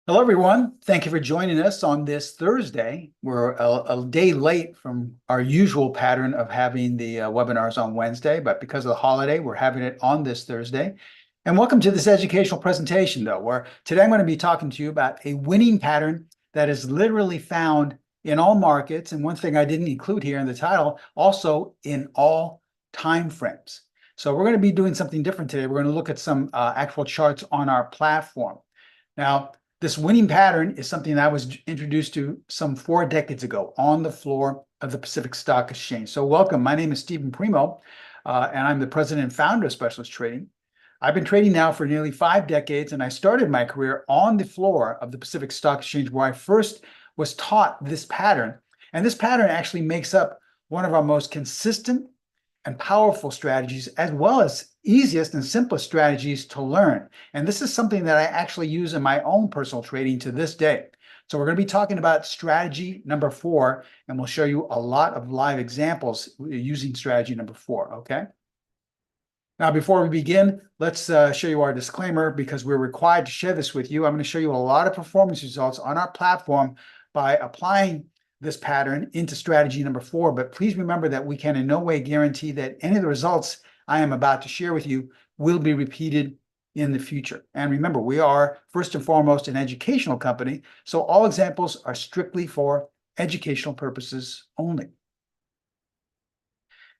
Hello, everyone. Thank you for joining us on this Thursday. We're a day late from our usual pattern of having the webinars on Wednesday, but because of the holiday, we're having it on this Thursday. And welcome to this educational presentation, though, where today I'm going to be talking to you about a winning pattern that is literally found in all markets. And one thing I didn't include here in the title, also in all time frames. So we're going to be doing something different today. We're going to look at some actual charts on our platform. Now, this winning pattern is something that I was introduced to some 4 decades ago on the floor of the Pacific Stock Exchange. So welcome. My name is Stephen Primo, and I'm the president and founder of Specialist Trading. I've been trading now for nearly 5 decades, and I started my career on the floor of the Pacific Stock Exchange, where I first was taught this pattern. And this pattern actually makes up one of our most consistent and powerful strategies, as well as easiest and simplest strategies to learn. And this is something that I actually use in my own personal trading to this day. So we're going to be talking about strategy number 4, and we'll show you a lot of live examples using strategy number 4, okay? Now, before we begin, let's show you our disclaimer, because we're required to share this with you. I'm going to show you a lot of performance results on our platform by applying this pattern into strategy number 4, but please remember that we can in no way guarantee that any of the results I am about to share with you will be repeated in the future. And remember, we are first and foremost an educational company, so all examples are strictly for educational purposes only.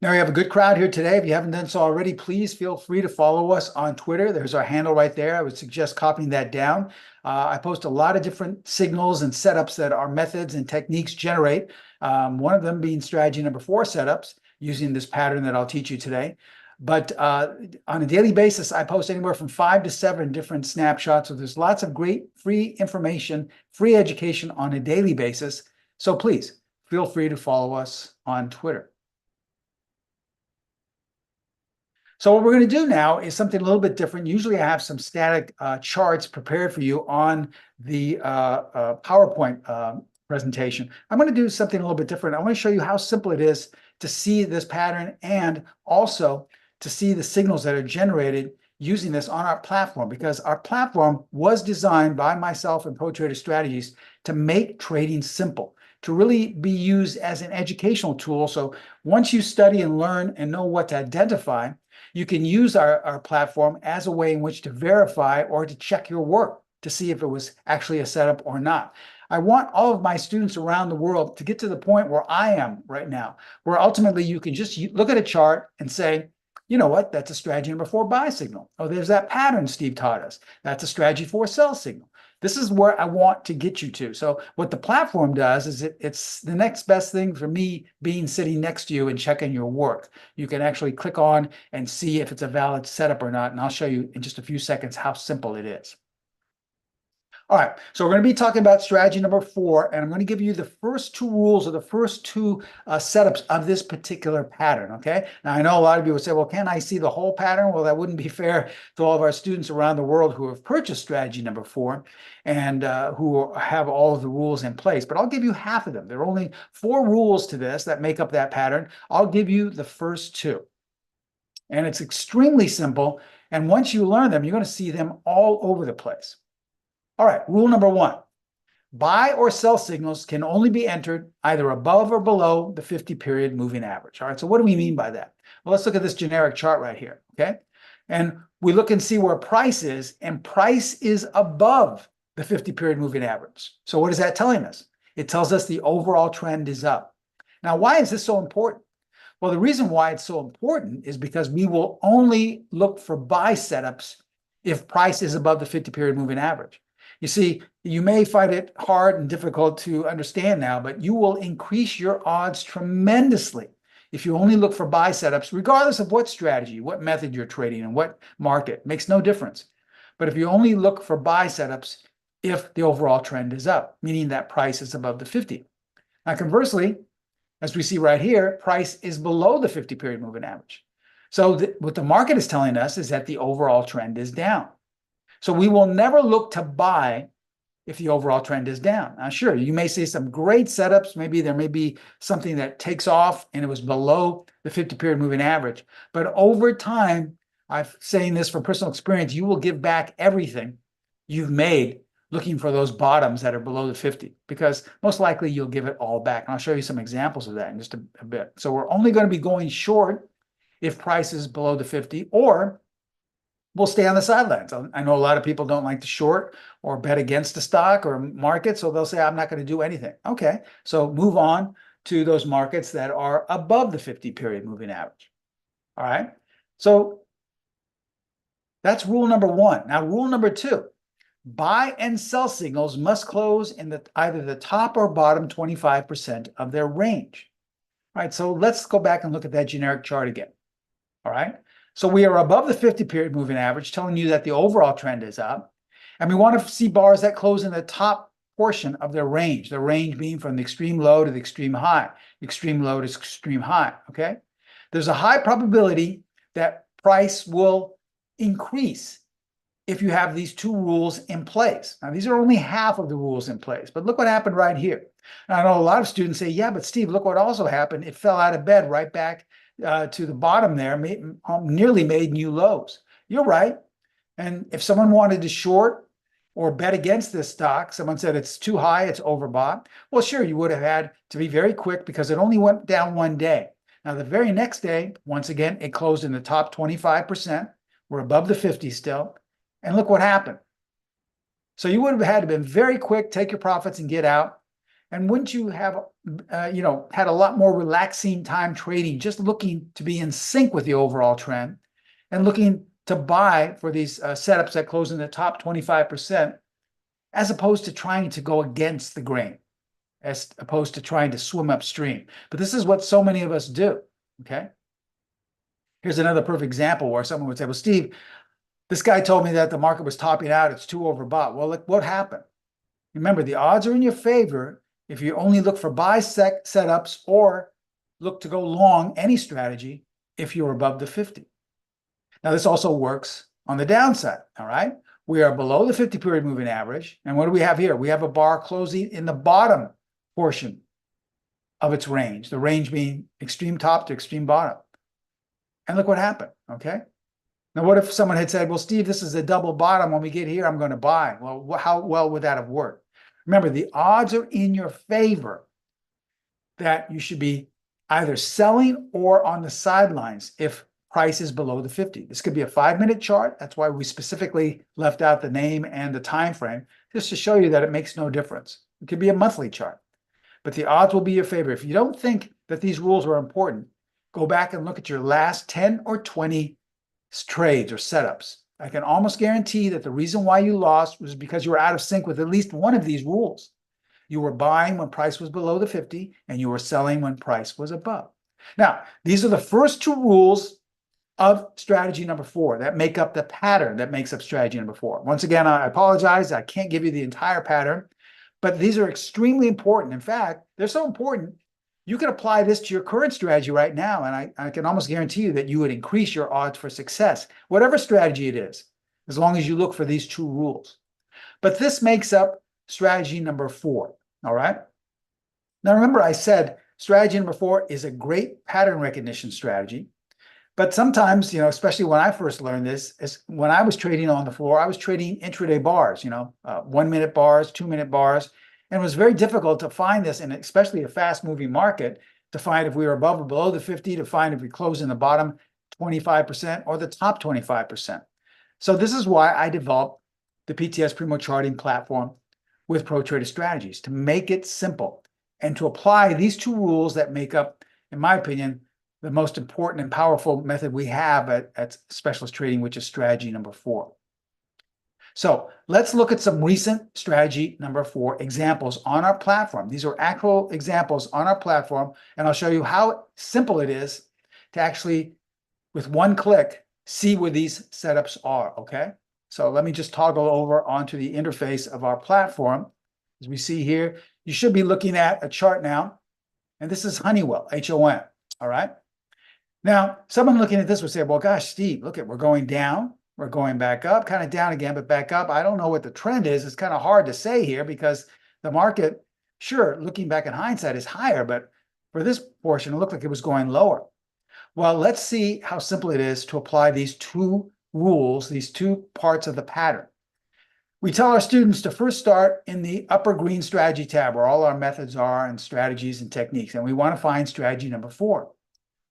Now, we have a good crowd here today. If you haven't done so already, please feel free to follow us on Twitter. There's our handle right there. I would suggest copying that down. I post a lot of different signals and setups that our methods and techniques generate. One of them being strategy number 4 setups using this pattern that I'll teach you today. But on a daily basis, I post anywhere from 5 to 7 different snapshots. So there's lots of great free information, free education on a daily basis. So please feel free to follow us on Twitter. So what we're going to do now is something a little bit different. Usually I have some static charts prepared for you on the PowerPoint presentation. I'm going to do something a little bit different. I want to show you how simple it is to see this pattern, and also to see the signals that are generated using this on our platform, because our platform was designed by myself and ProTrader Strategies to make trading simple, to really be used as an educational tool. So once you study and learn and know what to identify, you can use our platform as a way in which to verify or to check your work to see if it was actually a setup or not. I want all of my students around the world to get to the point where I am right now, where ultimately you can just look at a chart and say, you know what, that's a strategy number 4 buy signal. Oh, there's that pattern Steve taught us. That's a strategy 4 sell signal. This is where I want to get you to. So what the platform does is it's the next best thing for me being sitting next to you and checking your work. You can actually click on and see if it's a valid setup or not. And I'll show you in just a few seconds how simple it is. All right, so we're going to be talking about strategy number 4, and I'm going to give you the first 2 rules or the first 2 setups of this particular pattern, okay? Now, I know a lot of you would say, well, can I see the whole pattern? Well, that wouldn't be fair to all of our students around the world who have purchased strategy number 4 and who have all of the rules in place, but I'll give you half of them. There are only 4 rules to this that make up that pattern. I'll give you the first 2. And it's extremely simple, and once you learn them, you're going to see them all over the place. All right, rule number 1, buy or sell signals can only be entered either above or below the 50-period moving average. All right, so what do we mean by that? Well, let's look at this generic chart right here, okay? And we look and see where price is, and price is above the 50-period moving average. So what is that telling us? It tells us the overall trend is up. Now, why is this so important? Well, the reason why it's so important is because we will only look for buy setups if price is above the 50-period moving average. You see, you may find it hard and difficult to understand now, but you will increase your odds tremendously if you only look for buy setups, regardless of what strategy, what method you're trading in, what market. It makes no difference. But if you only look for buy setups if the overall trend is up, meaning that price is above the 50. Now, conversely, as we see right here, price is below the 50-period moving average. So what the market is telling us is that the overall trend is down. So we will never look to buy if the overall trend is down. Now, sure, you may see some great setups. Maybe there may be something that takes off and it was below the 50-period moving average. But over time, I'm saying this from personal experience, you will give back everything you've made looking for those bottoms that are below the 50, because most likely you'll give it all back. And I'll show you some examples of that in just a bit. So we're only going to be going short if price is below the 50, or we'll stay on the sidelines. I know a lot of people don't like to short or bet against the stock or market, so they'll say, I'm not going to do anything. Okay, so move on to those markets that are above the 50 period moving average. All right, so that's rule number one. Now, rule number two, buy and sell signals must close in either the top or bottom 25% of their range. All right, so let's go back and look at that generic chart again. All right, so we are above the 50 period moving average, telling you that the overall trend is up. And we want to see bars that close in the top portion of their range, the range being from the extreme low to the extreme high, extreme low to extreme high, okay? There's a high probability that price will increase if you have these two rules in place. Now, these are only half of the rules in place, but look what happened right here. Now, I know a lot of students say, yeah, but Steve, look what also happened. It fell out of bed right back to the bottom there, nearly made new lows. You're right. And if someone wanted to short or bet against this stock, someone said it's too high, it's overbought. Well, sure, you would have had to be very quick because it only went down one day. Now, the very next day, once again, it closed in the top 25%. We're above the 50 still. And look what happened. So you would have had to been very quick, take your profits and get out. And wouldn't you have, had a lot more relaxing time trading, just looking to be in sync with the overall trend and looking to buy for these setups that close in the top 25%, as opposed to trying to go against the grain, as opposed to trying to swim upstream. But this is what so many of us do, okay? Here's another perfect example where someone would say, well, Steve, this guy told me that the market was topping out, it's too overbought. Well, look, what happened? Remember, the odds are in your favor if you only look for buy setups or look to go long any strategy if you're above the 50. Now, this also works on the downside, all right? We are below the 50 period moving average. And what do we have here? We have a bar closing in the bottom portion of its range, the range being extreme top to extreme bottom. And look what happened, okay? Now, what if someone had said, well, Steve, this is a double bottom. When we get here, I'm going to buy. Well, how well would that have worked? Remember, the odds are in your favor that you should be either selling or on the sidelines if price is below the 50. This could be a 5-minute chart. That's why we specifically left out the name and the time frame, just to show you that it makes no difference. It could be a monthly chart, but the odds will be your favor. If you don't think that these rules are important, go back and look at your last 10 or 20 trades or setups. I can almost guarantee that the reason why you lost was because you were out of sync with at least one of these rules. You were buying when price was below the 50, and you were selling when price was above. Now, these are the first two rules of strategy number 4 that make up the pattern that makes up strategy number 4. Once again, I apologize. I can't give you the entire pattern, but these are extremely important. In fact, they're so important, you can apply this to your current strategy right now, and I can almost guarantee you that you would increase your odds for success, whatever strategy it is, as long as you look for these two rules. But this makes up strategy number 4, all right? Now, remember I said strategy number 4 is a great pattern recognition strategy. But sometimes, especially when I first learned this, is when I was trading on the floor, I was trading intraday bars, 1-minute bars, 2-minute bars. And it was very difficult to find this, and especially a fast-moving market, to find if we were above or below the 50, to find if we close in the bottom 25% or the top 25%. So this is why I developed the PTS Primo Charting platform with Pro Trader Strategies, to make it simple and to apply these two rules that make up, in my opinion, the most important and powerful method we have at specialist trading, which is strategy number 4. So let's look at some recent strategy number 4 examples on our platform. These are actual examples on our platform, and I'll show you how simple it is to actually, with one click, see where these setups are, okay? So let me just toggle over onto the interface of our platform. As we see here, you should be looking at a chart now, and this is Honeywell, H-O-N, all right? Now, someone looking at this would say, well, gosh, Steve, look, we're going down. We're going back up, kind of down again, but back up. I don't know what the trend is. It's kind of hard to say here because the market, sure, looking back in hindsight, is higher, but for this portion, it looked like it was going lower. Well, let's see how simple it is to apply these two rules, these two parts of the pattern. We tell our students to first start in the upper green strategy tab where all our methods are and strategies and techniques. And we want to find strategy number 4.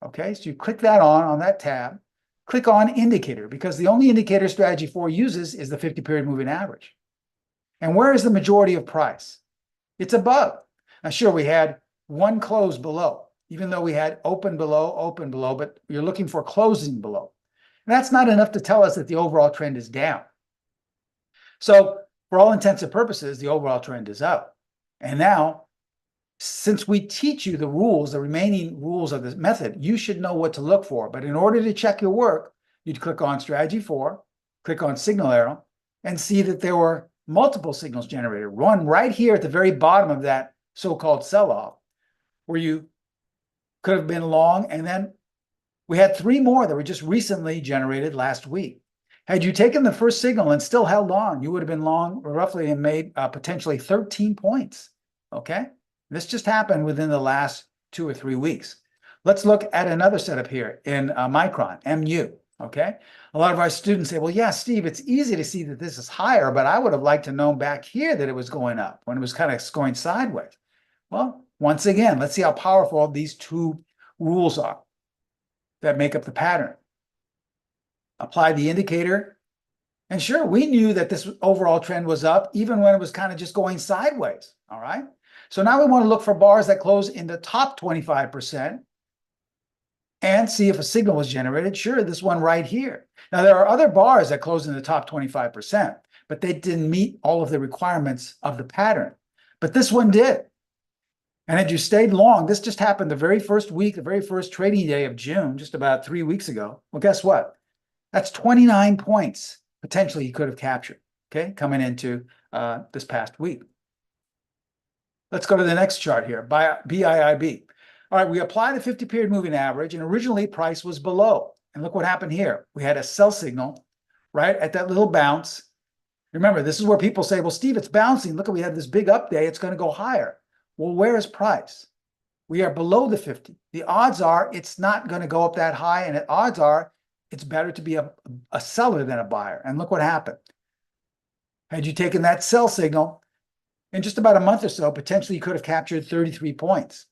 Okay, so you click that on that tab, click on indicator, because the only indicator strategy 4 uses is the 50-period moving average. And where is the majority of price? It's above. Now, sure, we had one close below, even though we had open below, but you're looking for closing below. And that's not enough to tell us that the overall trend is down. So for all intents and purposes, the overall trend is up. And now, since we teach you the rules, the remaining rules of this method, you should know what to look for. But in order to check your work, you'd click on strategy 4, click on signal arrow, and see that there were multiple signals generated. One right here at the very bottom of that so-called sell-off, where you could have been long, and then we had 3 more that were just recently generated last week. Had you taken the first signal and still held on, you would have been long roughly and made potentially 13 points. Okay, this just happened within the last 2 or 3 weeks. Let's look at another setup here in Micron, MU. Okay, a lot of our students say, well, yeah, Steve, it's easy to see that this is higher, but I would have liked to know back here that it was going up when it was kind of going sideways. Well, once again, let's see how powerful these 2 rules are that make up the pattern. Apply the indicator. And sure, we knew that this overall trend was up even when it was kind of just going sideways. All right. So now we want to look for bars that close in the top 25% and see if a signal was generated. Sure, this one right here. Now, there are other bars that close in the top 25%, but they didn't meet all of the requirements of the pattern. But this one did. And had you stayed long, this just happened the very first week, the very first trading day of June, just about 3 weeks ago. Well, guess what? That's 29 points potentially you could have captured, okay, coming into this past week. Let's go to the next chart here, BIIB. All right, we apply the 50-period moving average, and originally price was below. And look what happened here. We had a sell signal right at that little bounce. Remember, this is where people say, well, Steve, it's bouncing. Look, we have this big up day. It's going to go higher. Well, where is price? We are below the 50. The odds are it's not going to go up that high, and the odds are it's better to be a seller than a buyer. And look what happened. Had you taken that sell signal, in just about a month or so, potentially you could have captured 33 points.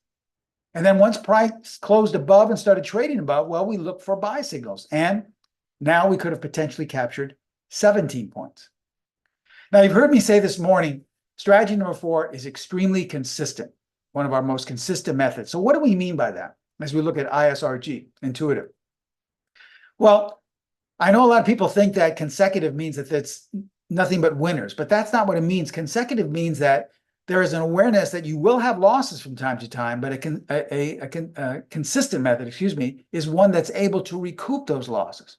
And then once price closed above and started trading above, well, we looked for buy signals. And now we could have potentially captured 17 points. Now, you've heard me say this morning, strategy number 4 is extremely consistent, one of our most consistent methods. So what do we mean by that as we look at ISRG, intuitive? Well, I know a lot of people think that consecutive means that it's nothing but winners, but that's not what it means. Consecutive means that there is an awareness that you will have losses from time to time, but a consistent method, is one that's able to recoup those losses.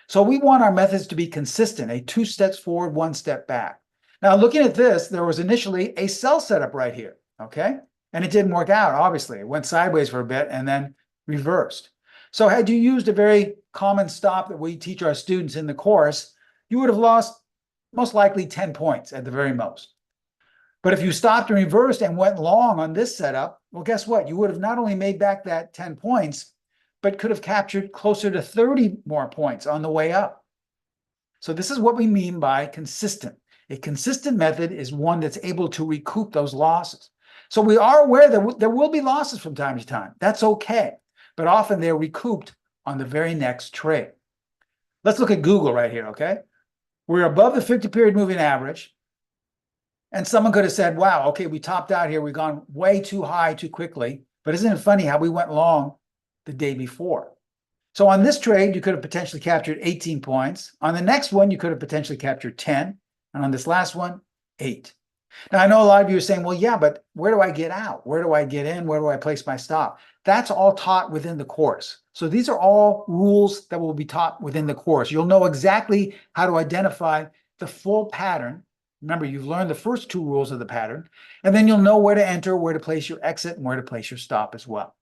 So we want our methods to be consistent, a 2 steps forward, 1 step back. Now, looking at this, there was initially a sell setup right here, okay? And it didn't work out, obviously. It went sideways for a bit and then reversed. So had you used a very common stop that we teach our students in the course, you would have lost most likely 10 points at the very most. But if you stopped and reversed and went long on this setup, well, guess what? You would have not only made back that 10 points, but could have captured closer to 30 more points on the way up. So this is what we mean by consistent. A consistent method is one that's able to recoup those losses. So we are aware that there will be losses from time to time. That's okay. But often they're recouped on the very next trade. Let's look at Google right here, okay? We're above the 50-period moving average. And someone could have said, wow, okay, we topped out here. We've gone way too high too quickly. But isn't it funny how we went long the day before? So on this trade, you could have potentially captured 18 points. On the next one, you could have potentially captured 10. And on this last one, 8. Now, I know a lot of you are saying, well, yeah, but where do I get out? Where do I get in? Where do I place my stop? That's all taught within the course. So these are all rules that will be taught within the course. You'll know exactly how to identify the full pattern. Remember, you've learned the first 2 rules of the pattern, and then you'll know where to enter, where to place your exit, and where to place your stop as well.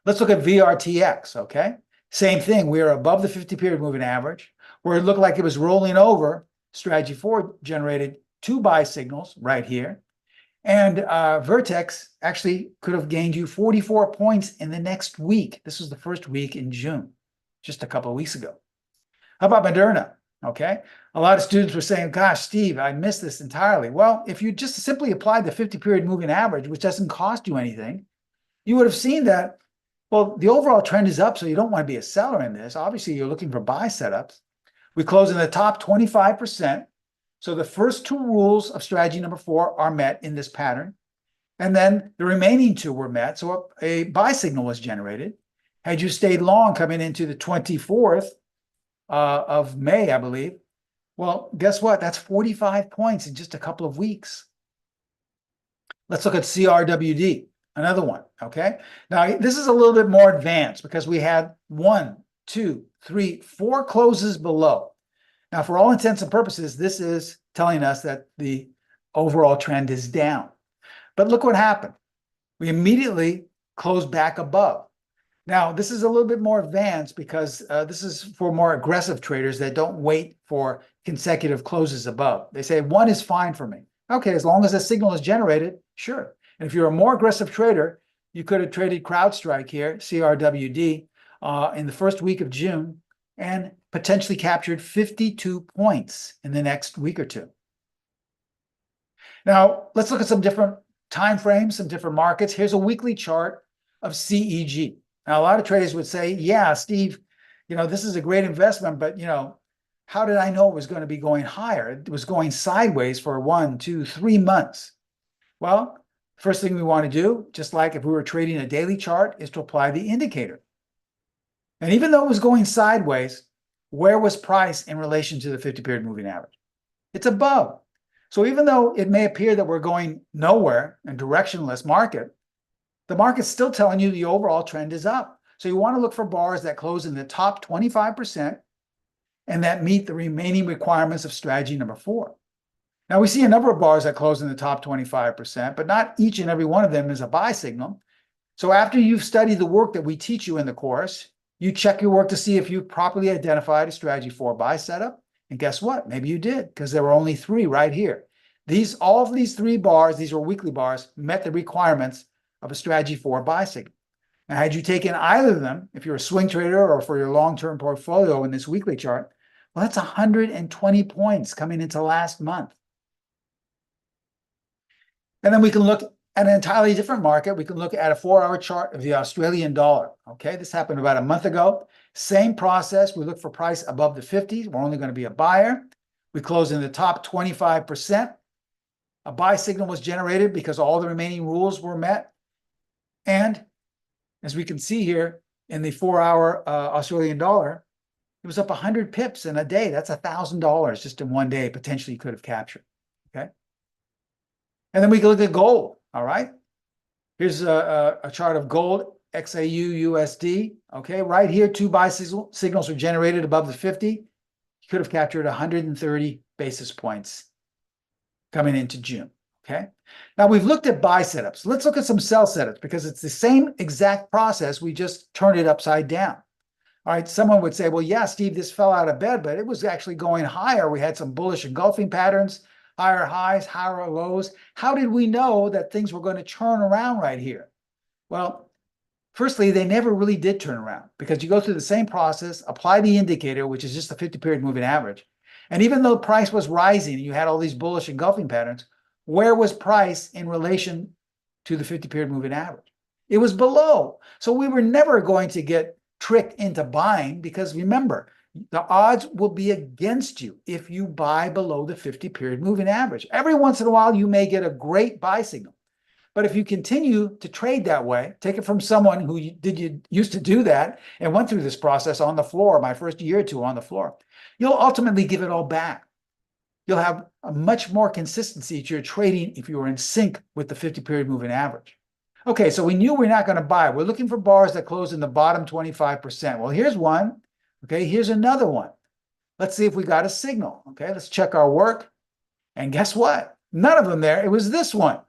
Let's look at VRTX, okay? Same thing. We are above the 50-period moving average, where it looked like it was rolling over. Strategy 4 generated 2 buy signals right here. And Vertex actually could have gained you 44 points in the next week. This was the first week in June, just a couple of weeks ago. How about Moderna? Okay. A lot of students were saying, gosh, Steve, I missed this entirely. Well, if you just simply applied the 50-period moving average, which doesn't cost you anything, you would have seen that, well, the overall trend is up, so you don't want to be a seller in this. Obviously, you're looking for buy setups. We close in the top 25%. So the first two rules of strategy number 4 are met in this pattern. And then the remaining two were met. So a buy signal was generated. Had you stayed long coming into the 24th of May, I believe, well, guess what? That's 45 points in just a couple of weeks. Let's look at CRWD, another one, okay? Now, this is a little bit more advanced because we had 1, 2, 3, 4 closes below. Now, for all intents and purposes, this is telling us that the overall trend is down. But look what happened. We immediately closed back above. Now, this is a little bit more advanced because this is for more aggressive traders that don't wait for consecutive closes above. They say 1 is fine for me. Okay, as long as a signal is generated, sure. And if you're a more aggressive trader, you could have traded CrowdStrike here, CRWD, in the first week of June and potentially captured 52 points in the next week or two. Now, let's look at some different time frames, some different markets. Here's a weekly chart of CEG. Now, a lot of traders would say, yeah, Steve, this is a great investment, but, how did I know it was going to be going higher? It was going sideways for 1, 2, 3 months. Well, first thing we want to do, just like if we were trading a daily chart, is to apply the indicator. And even though it was going sideways, where was price in relation to the 50-period moving average? It's above. So even though it may appear that we're going nowhere and directionless market, the market's still telling you the overall trend is up. So you want to look for bars that close in the top 25% and that meet the remaining requirements of strategy number 4. Now, we see a number of bars that close in the top 25%, but not each and every one of them is a buy signal. So after you've studied the work that we teach you in the course, you check your work to see if you've properly identified a strategy 4 buy setup. And guess what? Maybe you did, because there were only 3 right here. All of these 3 bars, these are weekly bars, met the requirements of a strategy 4 buy signal. Now, had you taken either of them, if you're a swing trader or for your long-term portfolio in this weekly chart, well, that's 120 points coming into last month. And then we can look at an entirely different market. We can look at a 4-hour chart of the Australian dollar. Okay, this happened about a month ago. Same process. We look for price above the 50s. We're only going to be a buyer. We close in the top 25%. A buy signal was generated because all the remaining rules were met. And as we can see here in the 4-hour Australian dollar, it was up 100 pips in a day. That's $1,000 just in one day, potentially you could have captured. Okay. And then we can look at gold. All right. Here's a chart of gold, XAU USD. Okay. Right here, 2 buy signals were generated above the 50. You could have captured 130 basis points coming into June. Okay. Now we've looked at buy setups. Let's look at some sell setups because it's the same exact process. We just turned it upside down. All right. Someone would say, well, yeah, Steve, this fell out of bed, but it was actually going higher. We had some bullish engulfing patterns, higher highs, higher lows. How did we know that things were going to turn around right here? Well, firstly, they never really did turn around because you go through the same process, apply the indicator, which is just the 50-period moving average. And even though price was rising, and you had all these bullish engulfing patterns, where was price in relation to the 50-period moving average? It was below. So we were never going to get tricked into buying because remember, the odds will be against you if you buy below the 50-period moving average. Every once in a while, you may get a great buy signal. But if you continue to trade that way, take it from someone who used to do that and went through this process on the floor, my first year or 2 on the floor, you'll ultimately give it all back. You'll have a much more consistency to your trading if you are in sync with the 50-period moving average. Okay, so we knew we're not going to buy. We're looking for bars that close in the bottom 25%. Well, here's one. Okay, here's another one. Let's see if we got a signal. Okay, let's check our work. And guess what? None of them there. It was this one.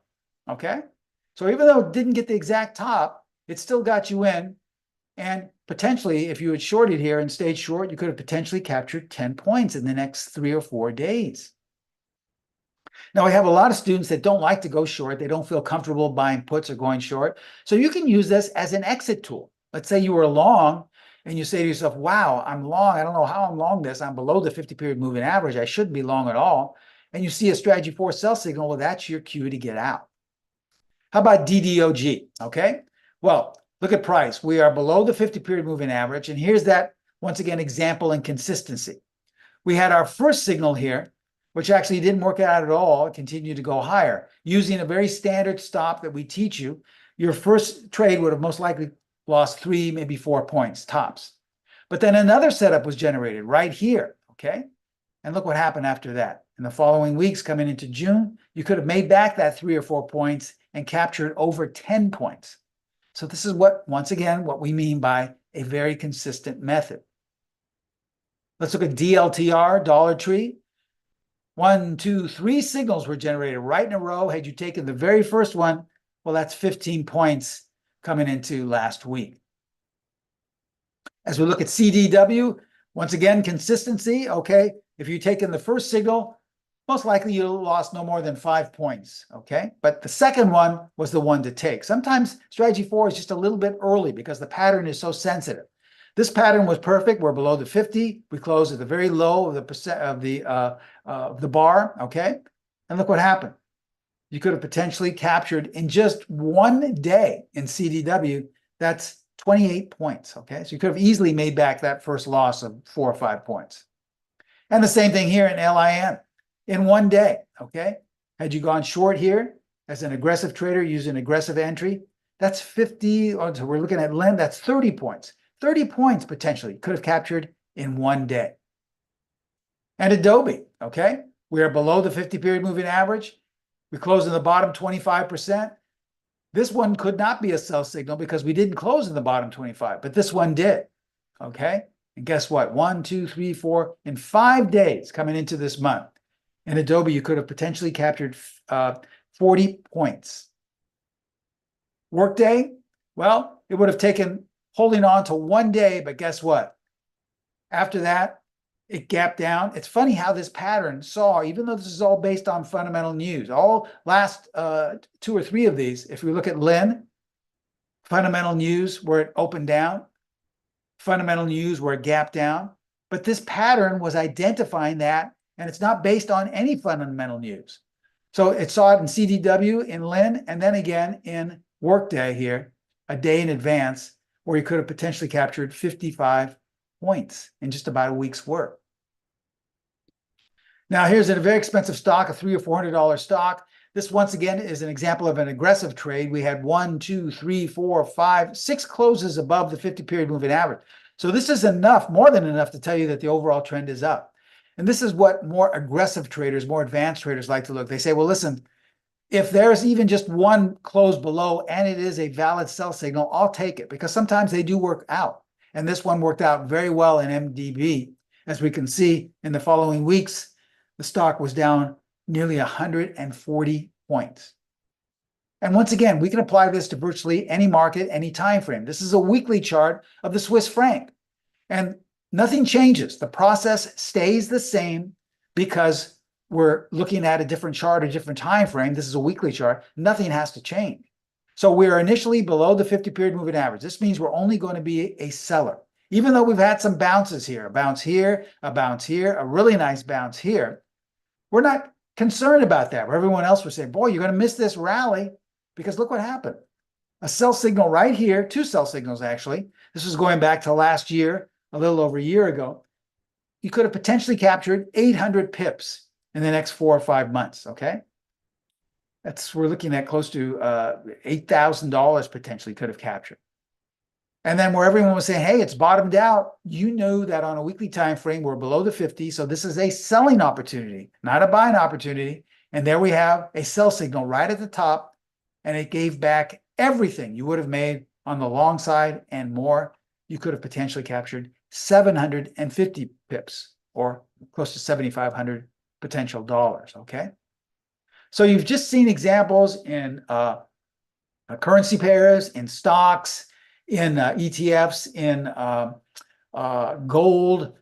Okay, so even though it didn't get the exact top, it still got you in. And potentially, if you had shorted here and stayed short, you could have potentially captured 10 points in the next 3 or 4 days. Now, we have a lot of students that don't like to go short. They don't feel comfortable buying puts or going short. So you can use this as an exit tool. Let's say you were long and you say to yourself, wow, I'm long. I don't know how I'm long this. I'm below the 50-period moving average. I shouldn't be long at all. And you see a strategy 4 sell signal, well, that's your cue to get out. How about DDOG? Okay. Well, look at price. We are below the 50-period moving average. And here's that, once again, example and consistency. We had our first signal here, which actually didn't work out at all. It continued to go higher. Using a very standard stop that we teach you, your first trade would have most likely lost 3, maybe 4 points tops. But then another setup was generated right here, okay? And look what happened after that. In the following weeks, coming into June, you could have made back that 3 or 4 points and captured over 10 points. So this is what, once again, what we mean by a very consistent method. Let's look at DLTR, Dollar Tree. 1, 2, 3 signals were generated right in a row. Had you taken the very first one, well, that's 15 points coming into last week. As we look at CDW, once again, consistency, okay? If you've taken the first signal, most likely you lost no more than 5 points, okay? But the second one was the one to take. Sometimes strategy 4 is just a little bit early because the pattern is so sensitive. This pattern was perfect. We're below the 50. We closed at the very low of the percent of the bar, okay? And look what happened. You could have potentially captured in just one day in CDW, that's 28 points, okay? So you could have easily made back that first loss of 4 or 5 points. And the same thing here in LIN in one day, okay? Had you gone short here as an aggressive trader using aggressive entry, that's 50, so we're looking at LIN, that's 30 points. 30 points potentially could have captured in one day. And Adobe, okay? We are below the 50-period moving average. We closed in the bottom 25%. This one could not be a sell signal because we didn't close in the bottom 25, but this one did, okay? And guess what? 1, 2, 3, 4, in 5 days coming into this month, in Adobe, you could have potentially captured 40 points. Workday, well, it would have taken holding on to one day, but guess what? After that, it gapped down. It's funny how this pattern saw, even though this is all based on fundamental news, all last 2 or 3 of these, if we look at LIN, fundamental news where it opened down, fundamental news where it gapped down, but this pattern was identifying that, and it's not based on any fundamental news. So it saw it in CDW, in LIN, and then again in Workday here, a day in advance, where you could have potentially captured 55 points in just about a week's work. Now, here's a very expensive stock, a $300 or $400 stock. This, once again, is an example of an aggressive trade. We had 1, 2, 3, 4, 5, 6 closes above the 50-period moving average. So this is enough, more than enough, to tell you that the overall trend is up. And this is what more aggressive traders, more advanced traders like to look. They say, well, listen, if there's even just one close below and it is a valid sell signal, I'll take it, because sometimes they do work out. And this one worked out very well in MDB. As we can see in the following weeks, the stock was down nearly 140 points. And once again, we can apply this to virtually any market, any time frame. This is a weekly chart of the Swiss franc. And nothing changes. The process stays the same because we're looking at a different chart, a different time frame. This is a weekly chart. Nothing has to change. So we are initially below the 50-period moving average. This means we're only going to be a seller. Even though we've had some bounces here, a bounce here, a bounce here, a really nice bounce here, we're not concerned about that. Where everyone else would say, boy, you're going to miss this rally, because look what happened. A sell signal right here, 2 sell signals actually. This is going back to last year, a little over a year ago. You could have potentially captured 800 pips in the next 4 or 5 months, okay? We're looking at close to $8,000 potentially could have captured. And then where everyone was saying, hey, it's bottomed out, you know that on a weekly time frame, we're below the 50. So this is a selling opportunity, not a buying opportunity. And there we have a sell signal right at the top, and it gave back everything you would have made on the long side and more. You could have potentially captured 750 pips, or close to 7,500 potential dollars, okay? So you've just seen examples in currency pairs, in stocks, in ETFs, in gold,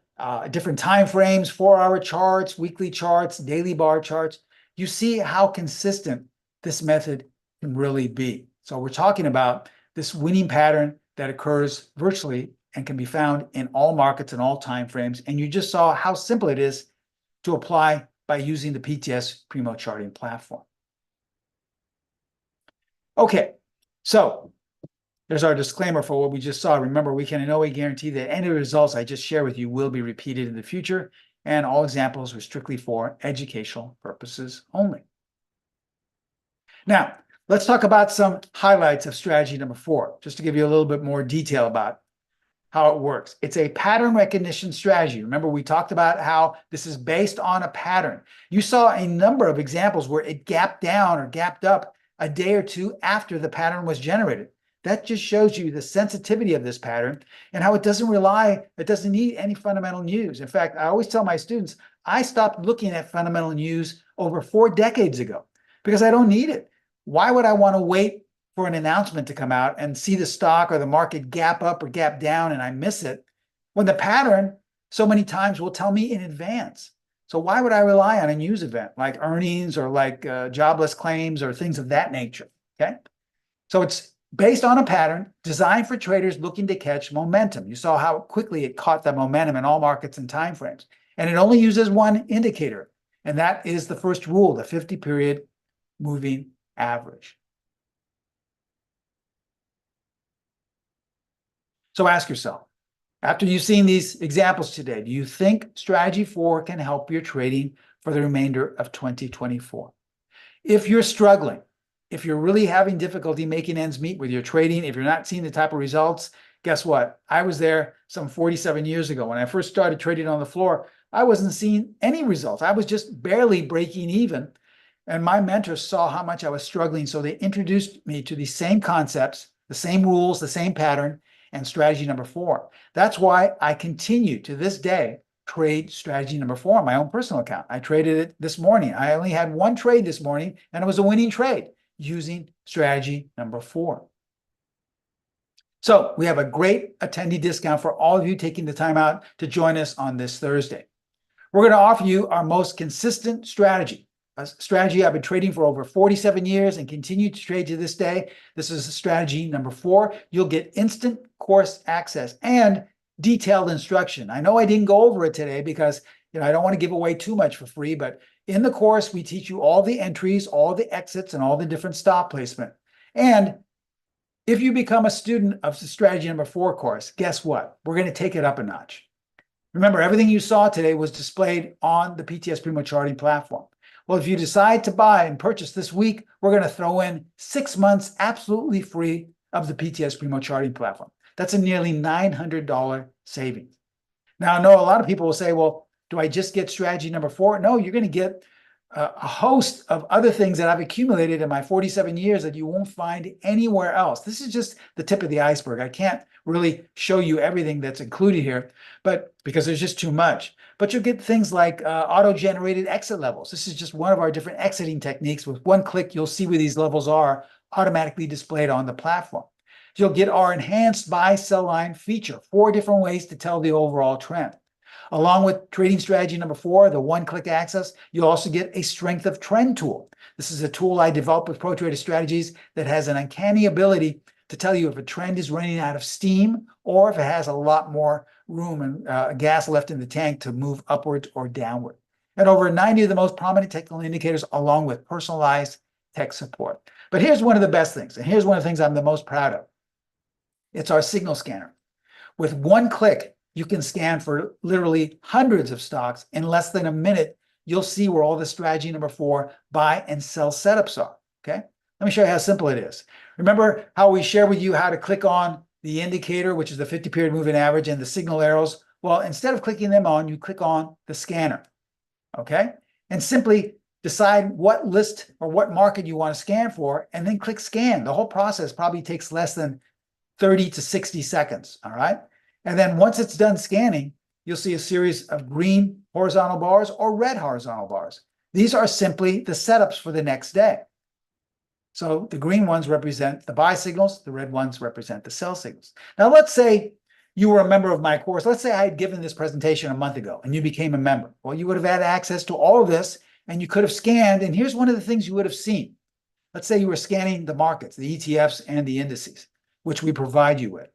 different time frames, 4-hour charts, weekly charts, daily bar charts. You see how consistent this method can really be. So we're talking about this winning pattern that occurs virtually and can be found in all markets and all time frames. And you just saw how simple it is to apply by using the PTS Primo Charting platform. Okay, so there's our disclaimer for what we just saw. Remember, we can in no way guarantee that any results I just shared with you will be repeated in the future, and all examples are strictly for educational purposes only. Now, let's talk about some highlights of strategy number 4, just to give you a little bit more detail about how it works. It's a pattern recognition strategy. Remember, we talked about how this is based on a pattern. You saw a number of examples where it gapped down or gapped up a day or two after the pattern was generated. That just shows you the sensitivity of this pattern and how it doesn't need any fundamental news. In fact, I always tell my students, I stopped looking at fundamental news over 4 decades ago because I don't need it. Why would I want to wait for an announcement to come out and see the stock or the market gap up or gap down and I miss it when the pattern so many times will tell me in advance? So why would I rely on a news event like earnings or like jobless claims or things of that nature? Okay, so it's based on a pattern designed for traders looking to catch momentum. You saw how quickly it caught that momentum in all markets and time frames. And it only uses one indicator, and that is the first rule, the 50-period moving average. So ask yourself, after you've seen these examples today, do you think strategy 4 can help your trading for the remainder of 2024? If you're struggling, if you're really having difficulty making ends meet with your trading, if you're not seeing the type of results, guess what? I was there some 47 years ago. When I first started trading on the floor, I wasn't seeing any results. I was just barely breaking even. And my mentors saw how much I was struggling. So they introduced me to these same concepts, the same rules, the same pattern, and strategy number 4. That's why I continue to this day trade strategy number 4 on my own personal account. I traded it this morning. I only had one trade this morning, and it was a winning trade using strategy number 4. So we have a great attendee discount for all of you taking the time out to join us on this Thursday. We're going to offer you our most consistent strategy, a strategy I've been trading for over 47 years and continue to trade to this day. This is strategy number 4. You'll get instant course access and detailed instruction. I know I didn't go over it today because I don't want to give away too much for free, but in the course, we teach you all the entries, all the exits, and all the different stop placement. And if you become a student of the strategy number 4 course, guess what? We're going to take it up a notch. Remember, everything you saw today was displayed on the PTS Primo Charting platform. Well, if you decide to buy and purchase this week, we're going to throw in 6 months absolutely free of the PTS Primo Charting platform. That's a nearly $900 savings. Now, I know a lot of people will say, well, do I just get strategy number 4? No, you're going to get a host of other things that I've accumulated in my 47 years that you won't find anywhere else. This is just the tip of the iceberg. I can't really show you everything that's included here, but because there's just too much. But you'll get things like auto-generated exit levels. This is just one of our different exiting techniques. With one click, you'll see where these levels are automatically displayed on the platform. You'll get our enhanced buy-sell line feature, 4 different ways to tell the overall trend. Along with trading strategy number 4, the one-click access, you'll also get a strength of trend tool. This is a tool I developed with proprietary strategies that has an uncanny ability to tell you if a trend is running out of steam or if it has a lot more room and gas left in the tank to move upwards or downward. And over 90 of the most prominent technical indicators along with personalized tech support. But here's one of the best things, and here's one of the things I'm the most proud of. It's our signal scanner. With one click, you can scan for literally hundreds of stocks. In less than a minute, you'll see where all the strategy number 4 buy and sell setups are, okay? Let me show you how simple it is. Remember how we share with you how to click on the indicator, which is the 50-period moving average, and the signal arrows? Well, instead of clicking them on, you click on the scanner, okay? And simply decide what list or what market you want to scan for, and then click scan. The whole process probably takes less than 30 to 60 seconds, all right? And then once it's done scanning, you'll see a series of green horizontal bars or red horizontal bars. These are simply the setups for the next day. So the green ones represent the buy signals, the red ones represent the sell signals. Now, let's say you were a member of my course. Let's say I had given this presentation a month ago and you became a member. Well, you would have had access to all of this and you could have scanned. And here's one of the things you would have seen. Let's say you were scanning the markets, the ETFs and the indices, which we provide you with.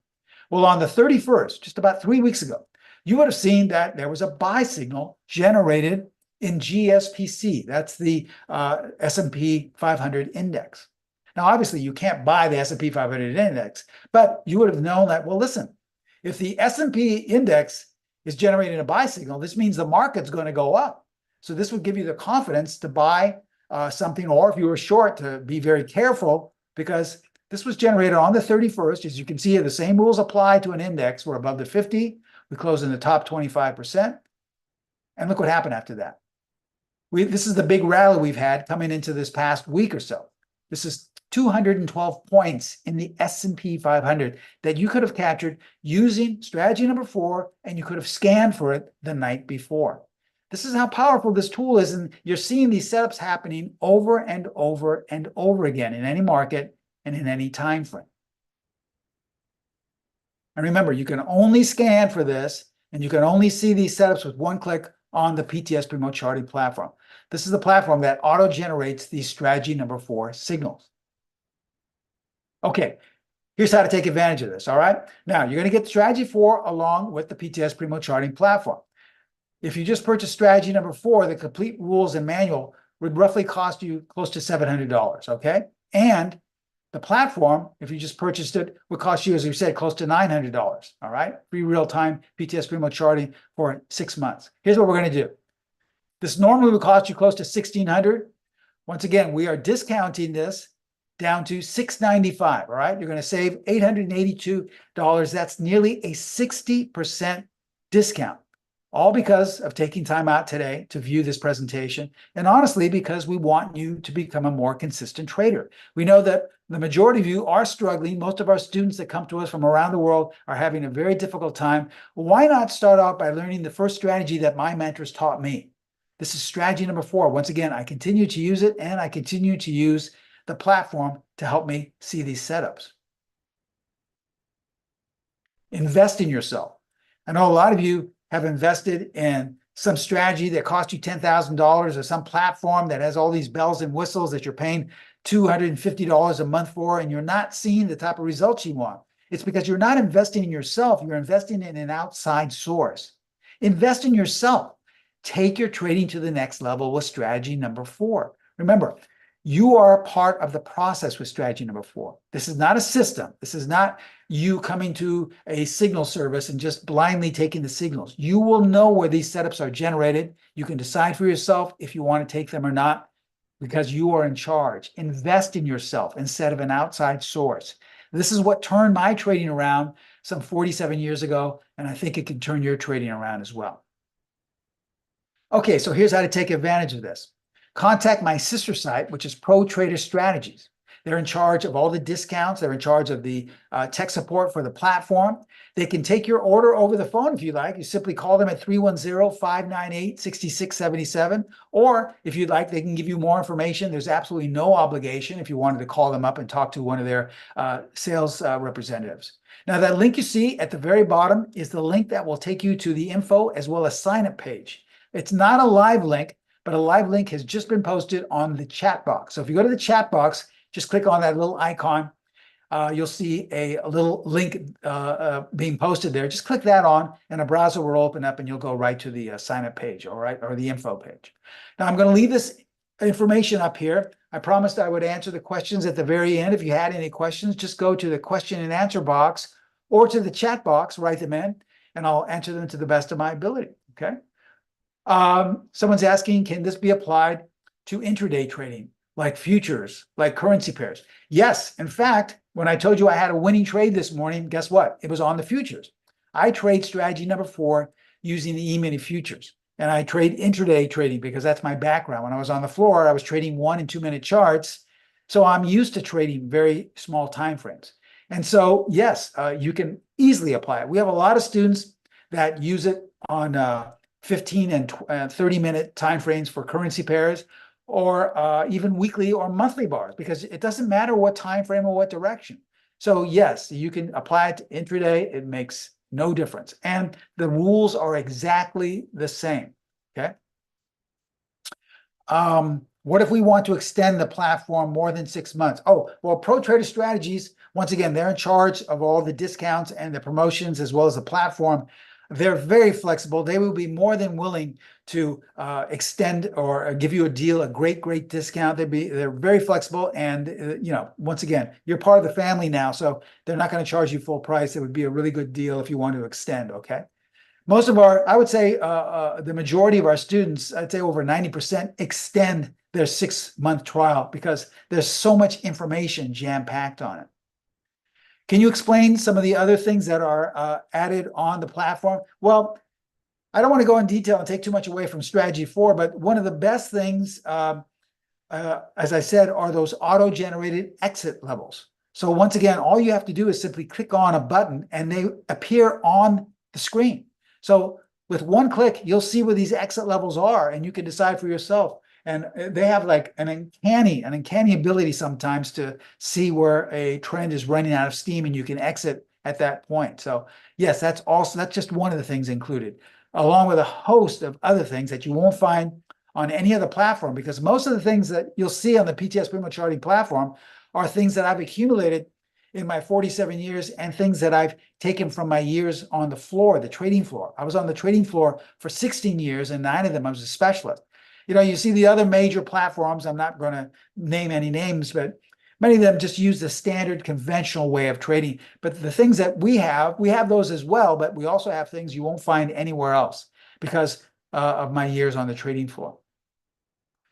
Well, on the 31st, just about 3 weeks ago, you would have seen that there was a buy signal generated in GSPC. That's the S&P 500 index. Now, obviously, you can't buy the S&P 500 index, but you would have known that, well, listen, if the S&P index is generating a buy signal, this means the market's going to go up. So this would give you the confidence to buy something, or if you were short, to be very careful, because this was generated on the 31st. As you can see, the same rules apply to an index. We're above the 50. We closed in the top 25%. And look what happened after that. This is the big rally we've had coming into this past week or so. This is 212 points in the S&P 500 that you could have captured using strategy number 4, and you could have scanned for it the night before. This is how powerful this tool is, and you're seeing these setups happening over and over and over again in any market and in any time frame. And remember, you can only scan for this, and you can only see these setups with one click on the PTS Primo Charting platform. This is the platform that auto-generates these strategy number 4 signals. Okay, here's how to take advantage of this, all right? Now, you're going to get strategy 4 along with the PTS Primo Charting platform. If you just purchase strategy number 4, the complete rules and manual would roughly cost you close to $700, okay? And the platform, if you just purchased it, would cost you, as we said, close to $900, all right? Free real-time PTS Primo Charting for 6 months. Here's what we're going to do. This normally would cost you close to $1,600. Once again, we are discounting this down to $695, all right? You're going to save $882. That's nearly a 60% discount, all because of taking time out today to view this presentation, and honestly, because we want you to become a more consistent trader. We know that the majority of you are struggling. Most of our students that come to us from around the world are having a very difficult time. Why not start out by learning the first strategy that my mentors taught me? This is strategy number 4. Once again, I continue to use it, and I continue to use the platform to help me see these setups. Invest in yourself. I know a lot of you have invested in some strategy that cost you $10,000, or some platform that has all these bells and whistles that you're paying $250 a month for, and you're not seeing the type of results you want. It's because you're not investing in yourself. You're investing in an outside source. Invest in yourself. Take your trading to the next level with strategy number 4. Remember, you are a part of the process with strategy number 4. This is not a system. This is not you coming to a signal service and just blindly taking the signals. You will know where these setups are generated. You can decide for yourself if you want to take them or not, because you are in charge. Invest in yourself instead of an outside source. This is what turned my trading around some 47 years ago, and I think it can turn your trading around as well. Okay, so here's how to take advantage of this. Contact my sister site, which is Pro Trader Strategies. They're in charge of all the discounts. They're in charge of the tech support for the platform. They can take your order over the phone if you like. You simply call them at 310-598-6677. Or if you'd like, they can give you more information. There's absolutely no obligation if you wanted to call them up and talk to one of their sales representatives. Now, that link you see at the very bottom is the link that will take you to the info as well as sign-up page. It's not a live link, but a live link has just been posted on the chat box. So if you go to the chat box, just click on that little icon. You'll see a little link being posted there. Just click that on, and a browser will open up, and you'll go right to the sign-up page, all right, or the info page. Now, I'm going to leave this information up here. I promised I would answer the questions at the very end. If you had any questions, just go to the question and answer box or to the chat box, write them in, and I'll answer them to the best of my ability, okay? Someone's asking, can this be applied to intraday trading, like futures, like currency pairs? Yes. In fact, when I told you I had a winning trade this morning, guess what? It was on the futures. I trade strategy number 4 using the E-mini futures. And I trade intraday trading because that's my background. When I was on the floor, I was trading 1 and 2 minute charts. So I'm used to trading very small time frames. And so, yes, you can easily apply it. We have a lot of students that use it on 15 and 30-minute timeframes for currency pairs, or even weekly or monthly bars, because it doesn't matter what time frame or what direction. So yes, you can apply it to intraday. It makes no difference. And the rules are exactly the same, okay? What if we want to extend the platform more than 6 months? Oh, well, ProTrader Strategies, once again, they're in charge of all the discounts and the promotions as well as the platform. They're very flexible. They will be more than willing to extend or give you a deal, a great discount. They're very flexible, and once again, you're part of the family now, so they're not going to charge you full price. It would be a really good deal if you want to extend. Okay. Most of I would say the majority of our students, I'd say over 90%, extend their 6-month trial because there's so much information jam-packed on it. Can you explain some of the other things that are added on the platform? Well, I don't want to go in detail and take too much away from Strategy 4, but one of the best things, as I said, are those auto-generated exit levels. So once again, all you have to do is simply click on a button and they appear on the screen. So with one click, you'll see where these exit levels are, and you can decide for yourself. And they have like an uncanny ability sometimes to see where a trend is running out of steam, and you can exit at that point. So yes, that's just one of the things included, along with a host of other things that you won't find on any other platform, because most of the things that you'll see on the PTS Primo Charting platform are things that I've accumulated in my 47 years and things that I've taken from my years on the floor, the trading floor. I was on the trading floor for 16 years, and 9 of them I was a specialist. You see the other major platforms, I'm not going to name any names, but many of them just use the standard conventional way of trading. But the things that we have those as well, but we also have things you won't find anywhere else because of my years on the trading floor.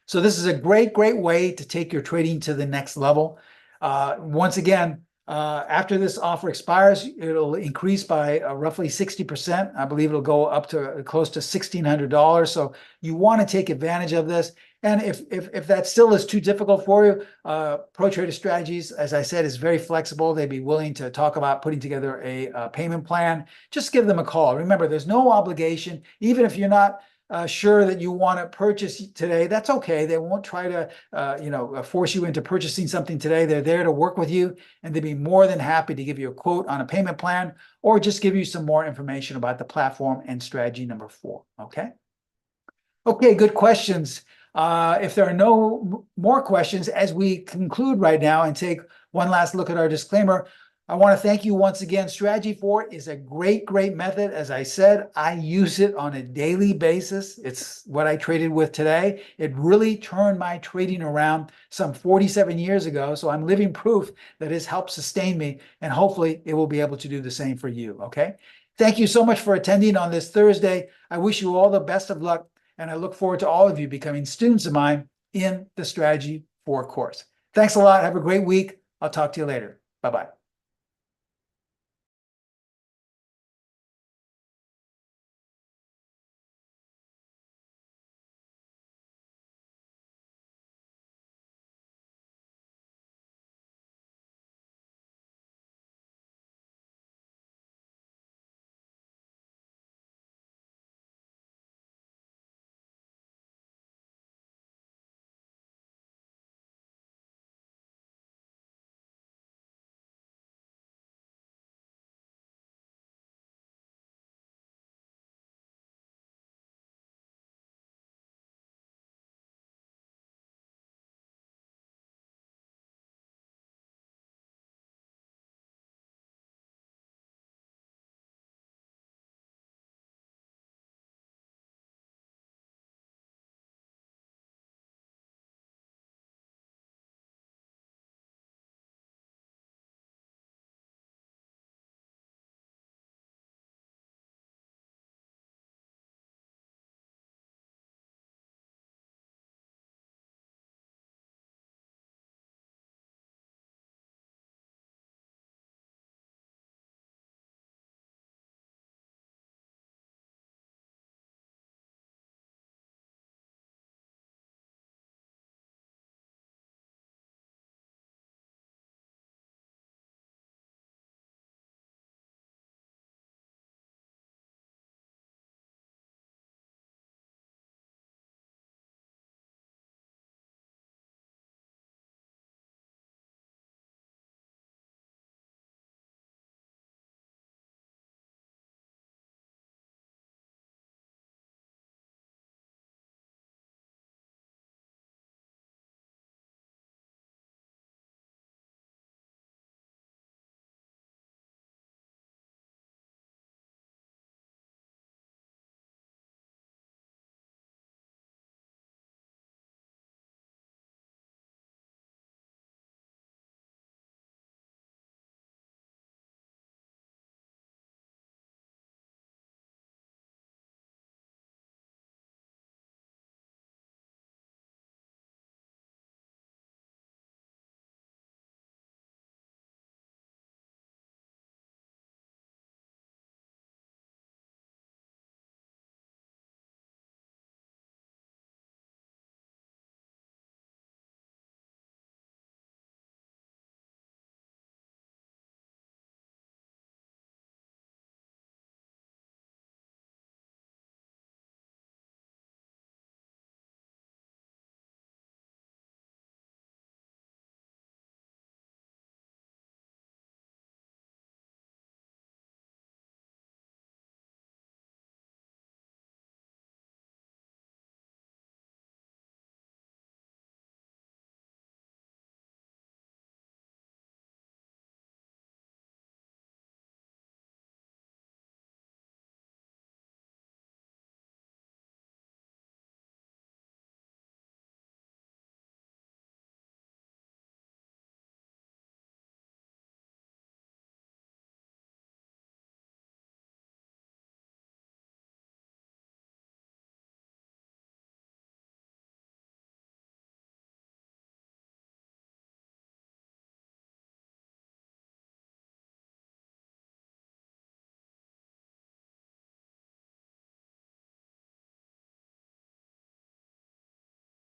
So this is a great way to take your trading to the next level. Once again, after this offer expires, it'll increase by roughly 60%. I believe it'll go up to close to $1,600. So you want to take advantage of this. And if that still is too difficult for you, ProTrader Strategies, as I said, is very flexible. They'd be willing to talk about putting together a payment plan. Just give them a call. Remember, there's no obligation. Even if you're not sure that you want to purchase today, that's okay. They won't try to force you into purchasing something today. They're there to work with you, and they'd be more than happy to give you a quote on a payment plan or just give you some more information about the platform and strategy number 4. Okay, good questions. If there are no more questions, as we conclude right now and take one last look at our disclaimer, I want to thank you once again. Strategy 4 is a great method. As I said, I use it on a daily basis. It's what I traded with today. It really turned my trading around some 47 years ago. So I'm living proof that it's helped sustain me, and hopefully it will be able to do the same for you. Okay. Thank you so much for attending on this Thursday. I wish you all the best of luck, and I look forward to all of you becoming students of mine in the Strategy 4 course. Thanks a lot. Have a great week. I'll talk to you later. Bye-bye.